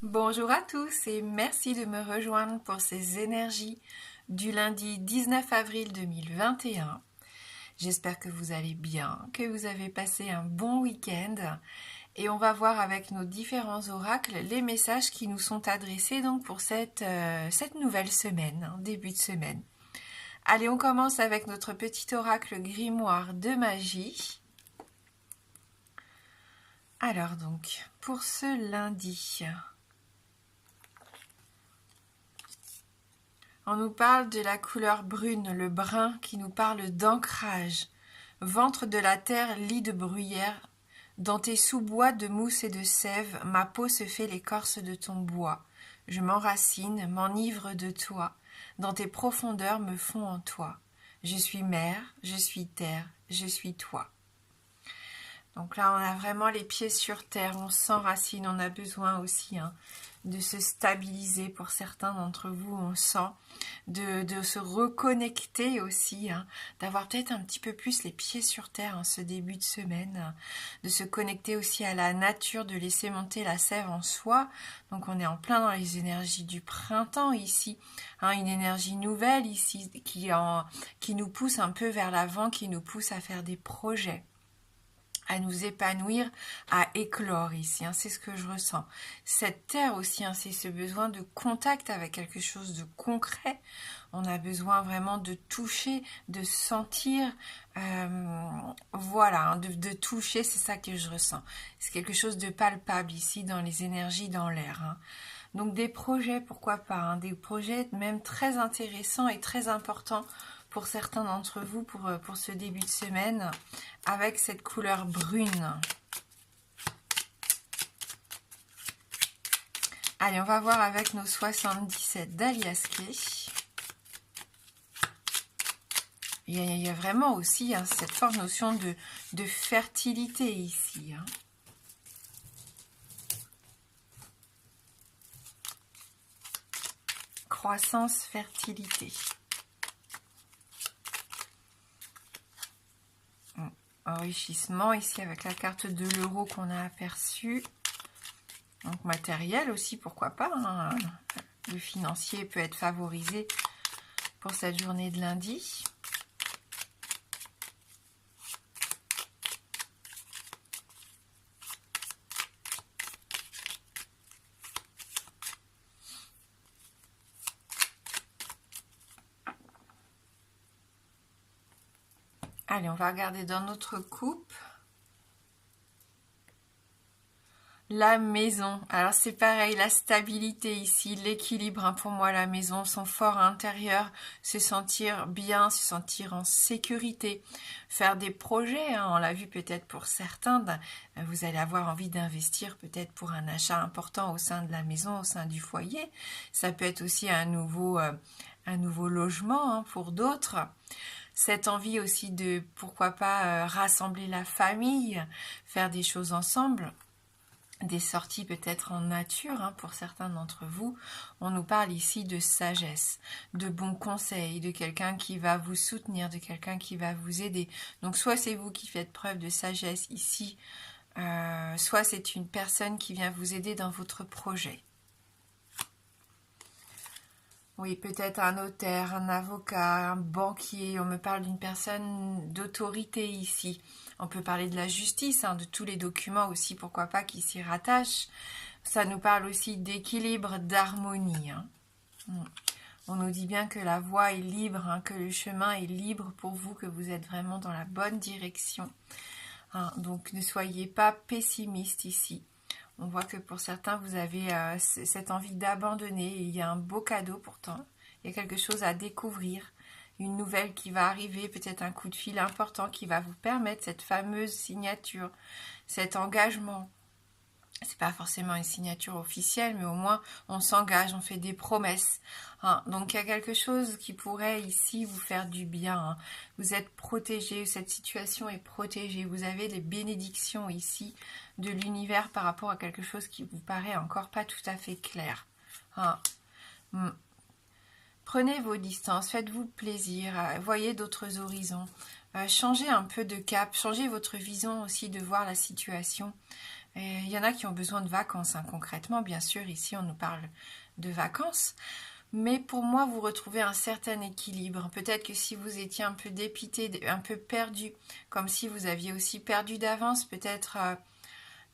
Bonjour à tous et merci de me rejoindre pour ces énergies du lundi 19 avril 2021. J'espère que vous allez bien, que vous avez passé un bon week-end et on va voir avec nos différents oracles les messages qui nous sont adressés donc pour cette nouvelle semaine, début de semaine. Allez, on commence avec notre petit oracle grimoire de magie. Alors donc, pour ce lundi, on nous parle de la couleur brune, le brun qui nous parle d'ancrage. Ventre de la terre, lit de bruyère, dans tes sous-bois de mousse et de sève, ma peau se fait l'écorce de ton bois. Je m'enracine, m'enivre de toi, dans tes profondeurs me fond en toi. Je suis mer, je suis terre, je suis toi. Donc là, on a vraiment les pieds sur terre, on s'enracine, on a besoin aussi de se stabiliser pour certains d'entre vous, on sent, de se reconnecter aussi, d'avoir peut-être un petit peu plus les pieds sur terre ce début de semaine, de se connecter aussi à la nature, de laisser monter la sève en soi. Donc on est en plein dans les énergies du printemps ici, une énergie nouvelle ici qui nous pousse un peu vers l'avant, qui nous pousse à faire des projets, à nous épanouir, à éclore ici, c'est ce que je ressens. Cette terre aussi, c'est ce besoin de contact avec quelque chose de concret. On a besoin vraiment de toucher, de sentir, voilà, de toucher, c'est ça que je ressens. C'est quelque chose de palpable ici dans les énergies, dans l'air. Donc des projets, pourquoi pas, des projets même très intéressants et très importants pour certains d'entre vous pour ce début de semaine, avec cette couleur brune. Allez, on va voir avec nos 77 d'Aliaské. Il y a vraiment aussi cette forte notion de fertilité ici. Croissance, fertilité. Enrichissement ici avec la carte de l'euro qu'on a aperçue. Donc matériel aussi, pourquoi pas. Le financier peut être favorisé pour cette journée de lundi. Allez, on va regarder dans notre coupe. La maison. Alors c'est pareil, la stabilité ici, l'équilibre. Pour moi, la maison, son fort intérieur, se sentir bien, se sentir en sécurité, faire des projets. On l'a vu peut-être pour certains, vous allez avoir envie d'investir peut-être pour un achat important au sein de la maison, au sein du foyer. Ça peut être aussi un nouveau logement pour d'autres. Cette envie aussi de, pourquoi pas, rassembler la famille, faire des choses ensemble, des sorties peut-être en nature pour certains d'entre vous. On nous parle ici de sagesse, de bons conseils, de quelqu'un qui va vous soutenir, de quelqu'un qui va vous aider. Donc soit c'est vous qui faites preuve de sagesse ici, soit c'est une personne qui vient vous aider dans votre projet. Oui, peut-être un notaire, un avocat, un banquier. On me parle d'une personne d'autorité ici. On peut parler de la justice, de tous les documents aussi, pourquoi pas, qui s'y rattachent. Ça nous parle aussi d'équilibre, d'harmonie. On nous dit bien que la voie est libre, que le chemin est libre pour vous, que vous êtes vraiment dans la bonne direction. Donc ne soyez pas pessimiste ici. On voit que pour certains, vous avez cette envie d'abandonner. Il y a un beau cadeau pourtant. Il y a quelque chose à découvrir. Une nouvelle qui va arriver, peut-être un coup de fil important qui va vous permettre cette fameuse signature, cet engagement. C'est pas forcément une signature officielle, mais au moins on s'engage, on fait des promesses. Donc il y a quelque chose qui pourrait ici vous faire du bien. Vous êtes protégé, cette situation est protégée. Vous avez les bénédictions ici de l'univers par rapport à quelque chose qui vous paraît encore pas tout à fait clair. Prenez vos distances, faites-vous plaisir, voyez d'autres horizons. Changez un peu de cap, changez votre vision aussi de voir la situation. Et il y en a qui ont besoin de vacances, hein, concrètement, bien sûr, ici on nous parle de vacances. Mais pour moi, vous retrouvez un certain équilibre. Peut-être que si vous étiez un peu dépité, un peu perdu, comme si vous aviez aussi perdu d'avance, peut-être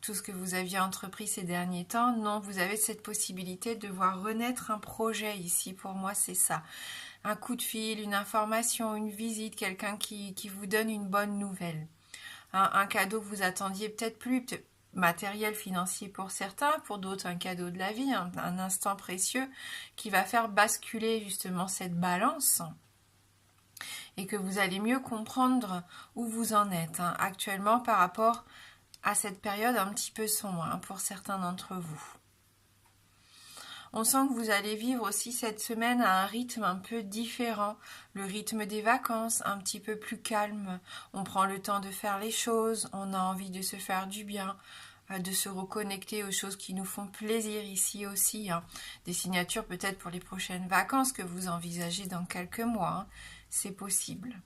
tout ce que vous aviez entrepris ces derniers temps, non, vous avez cette possibilité de voir renaître un projet ici. Pour moi, c'est ça. Un coup de fil, une information, une visite, quelqu'un qui vous donne une bonne nouvelle. Un cadeau que vous attendiez peut-être plus, matériel, financier pour certains, pour d'autres un cadeau de la vie, un instant précieux qui va faire basculer justement cette balance et que vous allez mieux comprendre où vous en êtes actuellement par rapport à cette période un petit peu sombre pour certains d'entre vous. On sent que vous allez vivre aussi cette semaine à un rythme un peu différent, le rythme des vacances, un petit peu plus calme. On prend le temps de faire les choses, on a envie de se faire du bien, de se reconnecter aux choses qui nous font plaisir ici aussi. Des signatures peut-être pour les prochaines vacances que vous envisagez dans quelques mois. C'est possible.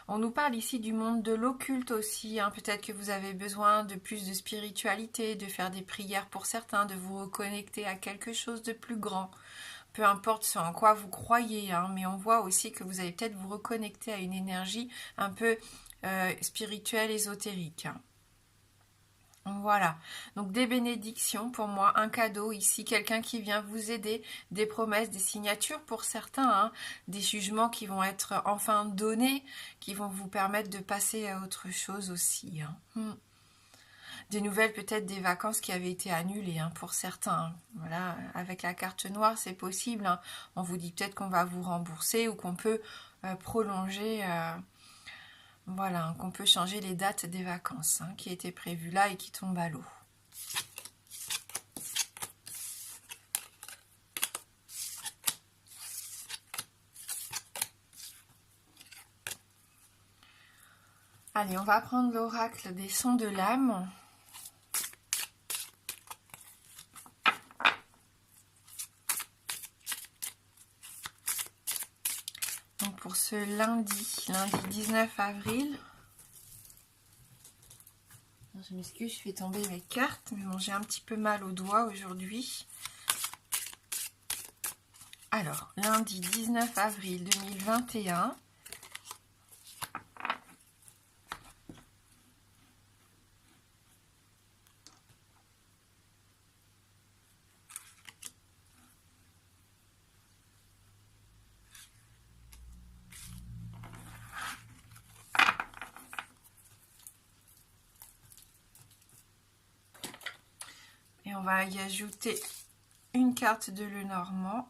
On nous parle ici du monde de l'occulte aussi, peut-être que vous avez besoin de plus de spiritualité, de faire des prières pour certains, de vous reconnecter à quelque chose de plus grand. Peu importe ce en quoi vous croyez, mais on voit aussi que vous allez peut-être vous reconnecter à une énergie un peu spirituelle, ésotérique. Voilà, donc des bénédictions pour moi, un cadeau ici, quelqu'un qui vient vous aider, des promesses, des signatures pour certains, des jugements qui vont être enfin donnés, qui vont vous permettre de passer à autre chose aussi. Des nouvelles peut-être des vacances qui avaient été annulées pour certains. Voilà, avec la carte noire c'est possible, on vous dit peut-être qu'on va vous rembourser ou qu'on peut prolonger... Voilà, qu'on peut changer les dates des vacances qui étaient prévues là et qui tombent à l'eau. Allez, on va prendre l'oracle des sons de l'âme. Donc pour ce lundi 19 avril. Je m'excuse, je fais tomber mes cartes, mais bon, j'ai un petit peu mal aux doigts aujourd'hui. Alors, lundi 19 avril 2021. Et on va y ajouter une carte de Lenormand.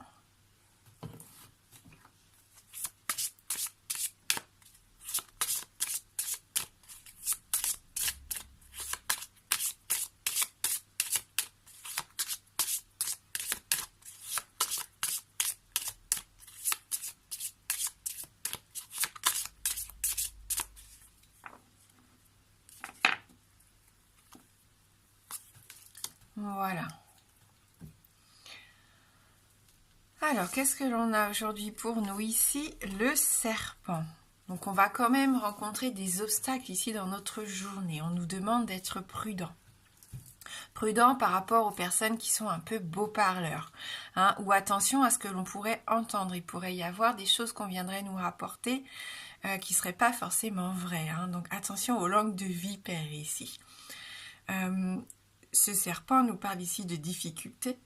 Voilà. Alors, qu'est-ce que l'on a aujourd'hui pour nous ici? Le serpent. Donc, on va quand même rencontrer des obstacles ici dans notre journée. On nous demande d'être prudent. Prudent par rapport aux personnes qui sont un peu beaux parleurs. Ou attention à ce que l'on pourrait entendre. Il pourrait y avoir des choses qu'on viendrait nous rapporter qui ne seraient pas forcément vraies. Donc, attention aux langues de vipère ici. Ce serpent nous parle ici de difficultés,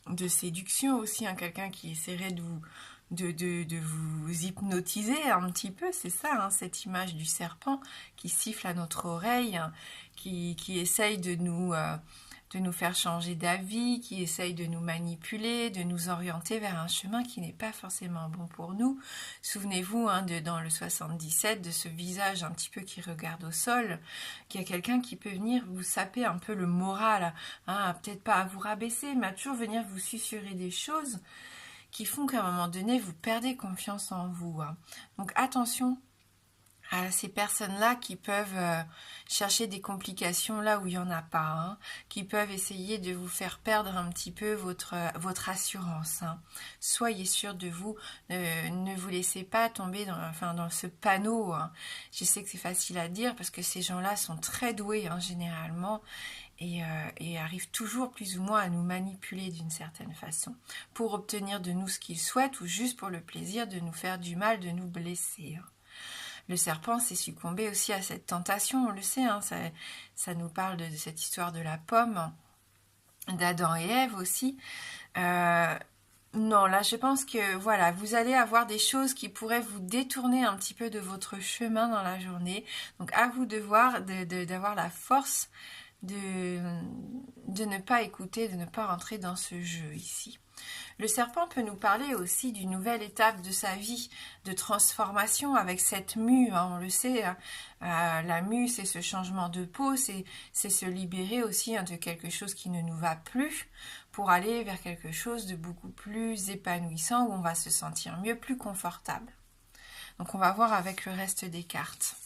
de séduction aussi, quelqu'un qui essaierait de vous hypnotiser un petit peu, c'est ça, cette image du serpent qui siffle à notre oreille, qui essaye de nous faire changer d'avis, qui essaye de nous manipuler, de nous orienter vers un chemin qui n'est pas forcément bon pour nous. Souvenez-vous dans le 77 de ce visage un petit peu qui regarde au sol, qu'il y a quelqu'un qui peut venir vous saper un peu le moral, peut-être pas à vous rabaisser, mais à toujours venir vous susurrer des choses qui font qu'à un moment donné, vous perdez confiance en vous. Donc attention à ces personnes-là qui peuvent chercher des complications là où il n'y en a pas, hein, qui peuvent essayer de vous faire perdre un petit peu votre assurance. Hein. Soyez sûr de vous, ne vous laissez pas tomber dans ce panneau. Hein. Je sais que c'est facile à dire parce que ces gens-là sont très doués hein, généralement et arrivent toujours plus ou moins à nous manipuler d'une certaine façon pour obtenir de nous ce qu'ils souhaitent ou juste pour le plaisir de nous faire du mal, de nous blesser. Hein. Le serpent s'est succombé aussi à cette tentation, on le sait, hein, ça nous parle de cette histoire de la pomme, d'Adam et Ève aussi. Non, là je pense que voilà, vous allez avoir des choses qui pourraient vous détourner un petit peu de votre chemin dans la journée. Donc à vous de voir, d'avoir la force de ne pas écouter, de ne pas rentrer dans ce jeu ici. Le serpent peut nous parler aussi d'une nouvelle étape de sa vie, de transformation avec cette mue, hein, on le sait, hein, la mue c'est ce changement de peau, c'est se libérer aussi hein, de quelque chose qui ne nous va plus pour aller vers quelque chose de beaucoup plus épanouissant où on va se sentir mieux, plus confortable. Donc on va voir avec le reste des cartes.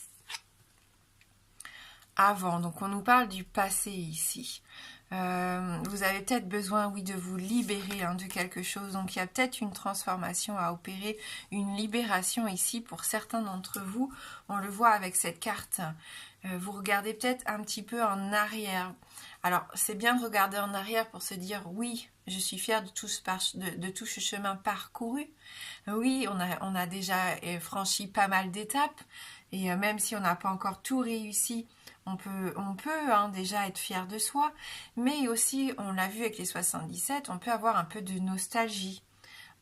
Avant, donc on nous parle du passé ici. Vous avez peut-être besoin, oui, de vous libérer hein, de quelque chose. Donc il y a peut-être une transformation à opérer, une libération ici pour certains d'entre vous. On le voit avec cette carte. Vous regardez peut-être un petit peu en arrière. Alors c'est bien de regarder en arrière pour se dire oui, je suis fière de tout ce chemin parcouru. Oui, on a déjà franchi pas mal d'étapes et même si on n'a pas encore tout réussi, on peut hein, déjà être fier de soi, mais aussi, on l'a vu avec les 77, on peut avoir un peu de nostalgie,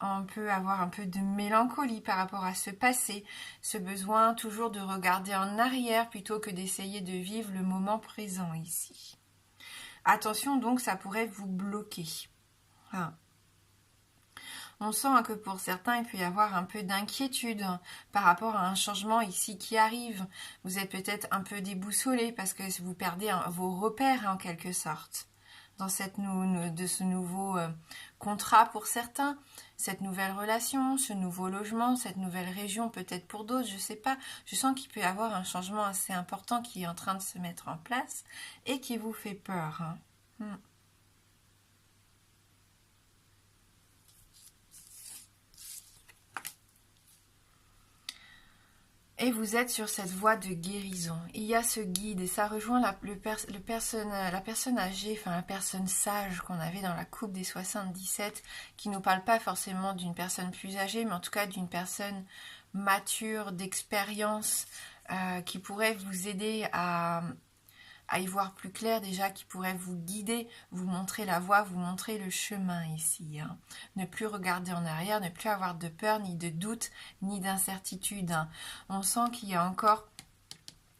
on peut avoir un peu de mélancolie par rapport à ce passé, ce besoin toujours de regarder en arrière plutôt que d'essayer de vivre le moment présent ici. Attention donc, ça pourrait vous bloquer. Hein. On sent que pour certains, il peut y avoir un peu d'inquiétude par rapport à un changement ici qui arrive. Vous êtes peut-être un peu déboussolé parce que vous perdez vos repères en quelque sorte. Dans ce nouveau contrat pour certains, cette nouvelle relation, ce nouveau logement, cette nouvelle région peut-être pour d'autres, je ne sais pas. Je sens qu'il peut y avoir un changement assez important qui est en train de se mettre en place et qui vous fait peur. Hein. Et vous êtes sur cette voie de guérison. Il y a ce guide et ça rejoint la personne âgée, enfin la personne sage qu'on avait dans la coupe des 77, qui ne nous parle pas forcément d'une personne plus âgée, mais en tout cas d'une personne mature, d'expérience, qui pourrait vous aider à y voir plus clair déjà, qui pourrait vous guider, vous montrer la voie, vous montrer le chemin ici. Hein. Ne plus regarder en arrière, ne plus avoir de peur, ni de doute, ni d'incertitude. Hein. On sent qu'il y a encore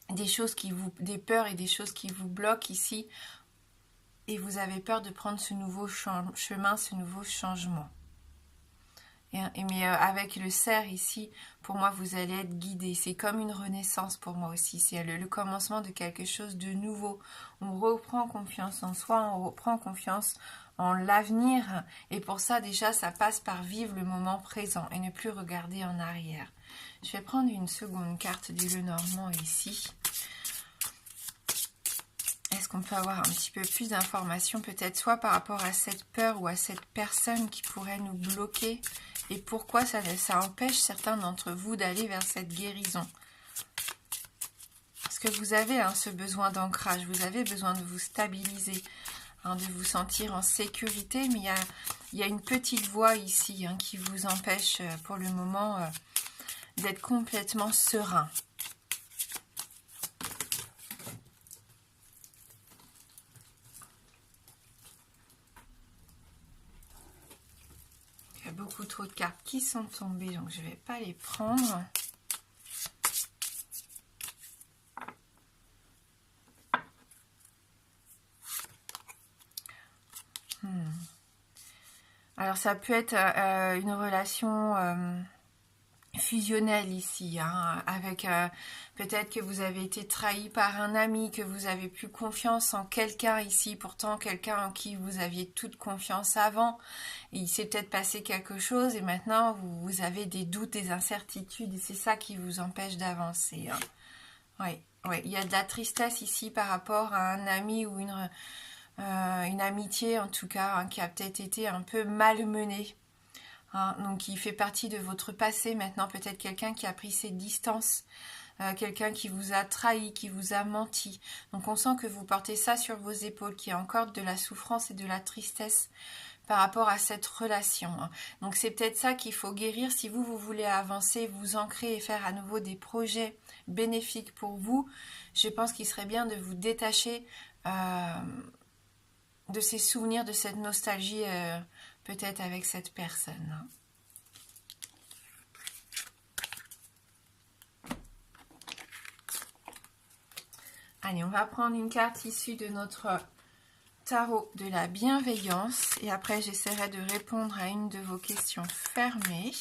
des peurs et des choses qui vous bloquent ici, et vous avez peur de prendre ce nouveau chemin, ce nouveau changement. Mais avec le cerf ici, pour moi, vous allez être guidé. C'est comme une renaissance pour moi aussi. C'est le commencement de quelque chose de nouveau. On reprend confiance en soi, on reprend confiance en l'avenir. Et pour ça, déjà, ça passe par vivre le moment présent et ne plus regarder en arrière. Je vais prendre une seconde carte du Lenormand ici. Est-ce qu'on peut avoir un petit peu plus d'informations, peut-être soit par rapport à cette peur ou à cette personne qui pourrait nous bloquer et pourquoi ça empêche certains d'entre vous d'aller vers cette guérison. Parce que vous avez ce besoin d'ancrage, vous avez besoin de vous stabiliser, de vous sentir en sécurité, mais il y a une petite voix ici qui vous empêche pour le moment d'être complètement serein. Il y a beaucoup trop de cartes qui sont tombées, donc je ne vais pas les prendre. Alors ça peut être une relation fusionnel ici, hein, avec peut-être que vous avez été trahi par un ami, que vous avez plus confiance en quelqu'un ici, pourtant quelqu'un en qui vous aviez toute confiance avant, et il s'est peut-être passé quelque chose et maintenant vous avez des doutes, des incertitudes, et c'est ça qui vous empêche d'avancer. Hein. Oui, il y a de la tristesse ici par rapport à un ami ou une amitié en tout cas, hein, qui a peut-être été un peu malmenée. Hein, donc il fait partie de votre passé maintenant, peut-être quelqu'un qui a pris ses distances, quelqu'un qui vous a trahi, qui vous a menti. Donc on sent que vous portez ça sur vos épaules, qu'il y a encore de la souffrance et de la tristesse par rapport à cette relation. Hein. Donc c'est peut-être ça qu'il faut guérir si vous voulez avancer, vous ancrer et faire à nouveau des projets bénéfiques pour vous. Je pense qu'il serait bien de vous détacher de ces souvenirs, de cette nostalgie peut-être avec cette personne. Allez, on va prendre une carte issue de notre tarot de la bienveillance et après j'essaierai de répondre à une de vos questions fermées.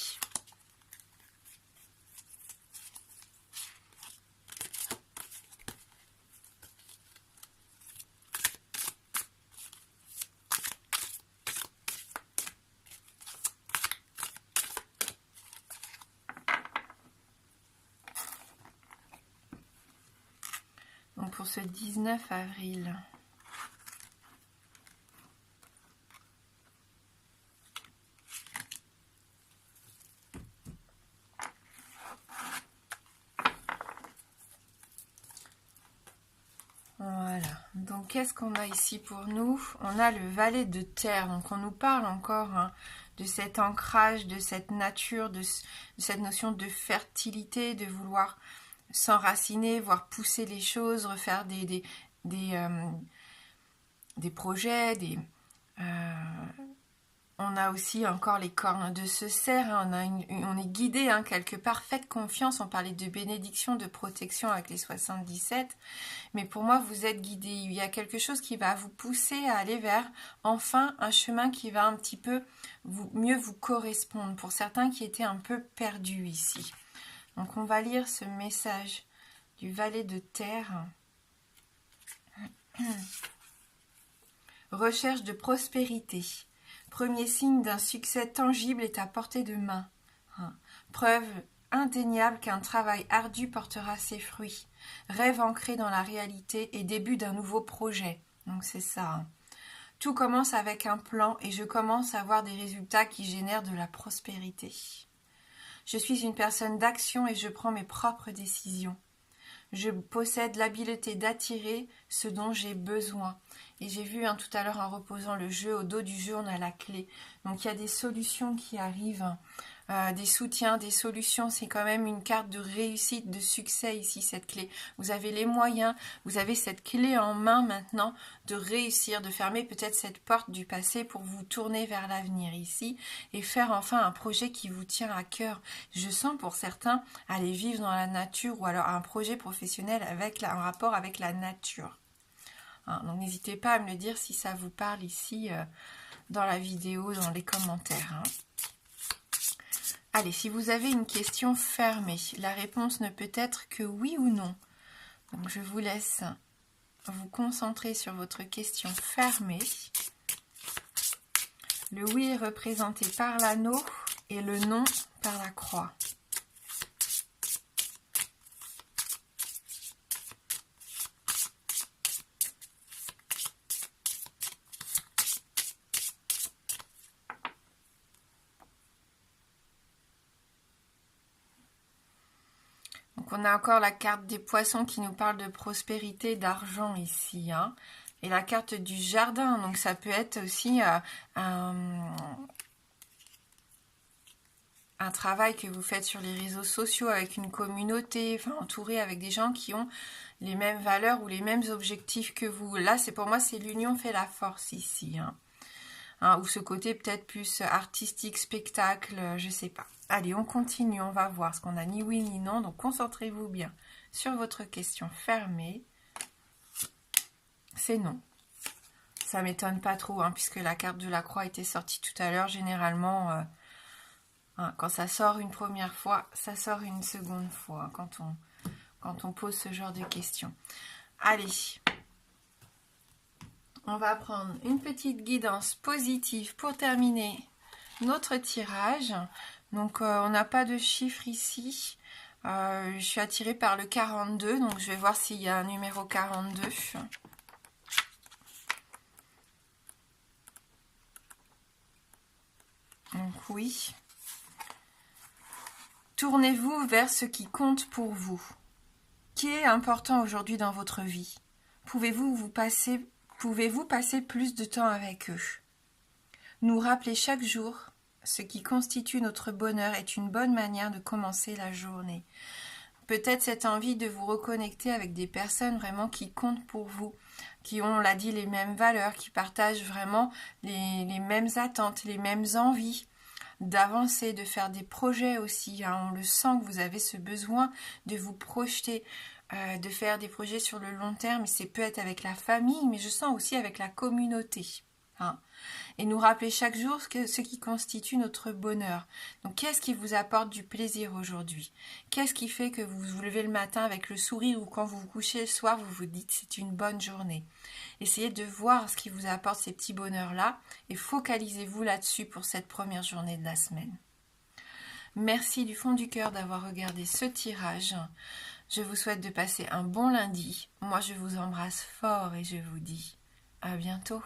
Donc pour ce 19 avril. Voilà, donc qu'est-ce qu'on a ici pour nous? On a le valet de terre, donc on nous parle encore hein, de cet ancrage, de cette nature, de cette notion de fertilité, de vouloir s'enraciner, voir pousser les choses, refaire des projets, on a aussi encore les cornes de ce cerf, hein, on est guidé hein, quelque part, faites confiance, on parlait de bénédiction, de protection avec les 77, mais pour moi vous êtes guidé, il y a quelque chose qui va vous pousser à aller vers enfin un chemin qui va un petit peu mieux vous correspondre, pour certains qui étaient un peu perdus ici. Donc on va lire ce message du valet de terre. Recherche de prospérité. Premier signe d'un succès tangible est à portée de main. Preuve indéniable qu'un travail ardu portera ses fruits. Rêve ancré dans la réalité et début d'un nouveau projet. Donc c'est ça. Tout commence avec un plan et je commence à voir des résultats qui génèrent de la prospérité. Je suis une personne d'action et je prends mes propres décisions. Je possède l'habileté d'attirer ce dont j'ai besoin. Et j'ai vu tout à l'heure en reposant le jeu, au dos du jeu, on a la clé. Donc il y a des solutions qui arrivent, des soutiens, des solutions. C'est quand même une carte de réussite, de succès ici, cette clé. Vous avez les moyens, vous avez cette clé en main maintenant de réussir, de fermer peut-être cette porte du passé pour vous tourner vers l'avenir ici et faire enfin un projet qui vous tient à cœur. Je sens pour certains aller vivre dans la nature ou alors un projet professionnel avec un rapport avec la nature. Donc n'hésitez pas à me le dire si ça vous parle ici dans la vidéo, dans les commentaires. Allez, si vous avez une question fermée, la réponse ne peut être que oui ou non. Donc je vous laisse vous concentrer sur votre question fermée. Le oui est représenté par l'anneau et le non par la croix. Donc on a encore la carte des poissons qui nous parle de prospérité, d'argent ici. Et la carte du jardin, donc ça peut être aussi un travail que vous faites sur les réseaux sociaux avec une communauté, enfin entouré avec des gens qui ont les mêmes valeurs ou les mêmes objectifs que vous. Là, c'est pour moi, c'est l'union fait la force ici. Ou ce côté peut-être plus artistique, spectacle, je sais pas. Allez, on continue, on va voir ce qu'on a ni oui ni non. Donc concentrez-vous bien sur votre question fermée. C'est non. Ça m'étonne pas trop, puisque la carte de la croix était sortie tout à l'heure. Généralement, Hein, quand ça sort une première fois, ça sort une seconde fois quand on pose ce genre de questions. Allez, on va prendre une petite guidance positive pour terminer notre tirage. Donc, on n'a pas de chiffre ici. Je suis attirée par le 42, donc je vais voir s'il y a un numéro 42. Donc oui. Tournez-vous vers ce qui compte pour vous. Qui est important aujourd'hui dans votre vie? Pouvez-vous passer plus de temps avec eux? Nous rappeler chaque jour ce qui constitue notre bonheur est une bonne manière de commencer la journée. Peut-être cette envie de vous reconnecter avec des personnes vraiment qui comptent pour vous, qui ont, on l'a dit, les mêmes valeurs, qui partagent vraiment les mêmes attentes, les mêmes envies d'avancer, de faire des projets aussi. Hein. On le sent que vous avez ce besoin de vous projeter, de faire des projets sur le long terme. C'est peut être avec la famille, mais je sens aussi avec la communauté. Hein. Et nous rappeler chaque jour ce qui constitue notre bonheur. Donc, qu'est-ce qui vous apporte du plaisir aujourd'hui? Qu'est-ce qui fait que vous vous levez le matin avec le sourire ou quand vous vous couchez le soir, vous vous dites c'est une bonne journée? Essayez de voir ce qui vous apporte ces petits bonheurs-là et focalisez-vous là-dessus pour cette première journée de la semaine. Merci du fond du cœur d'avoir regardé ce tirage. Je vous souhaite de passer un bon lundi. Moi, je vous embrasse fort et je vous dis à bientôt.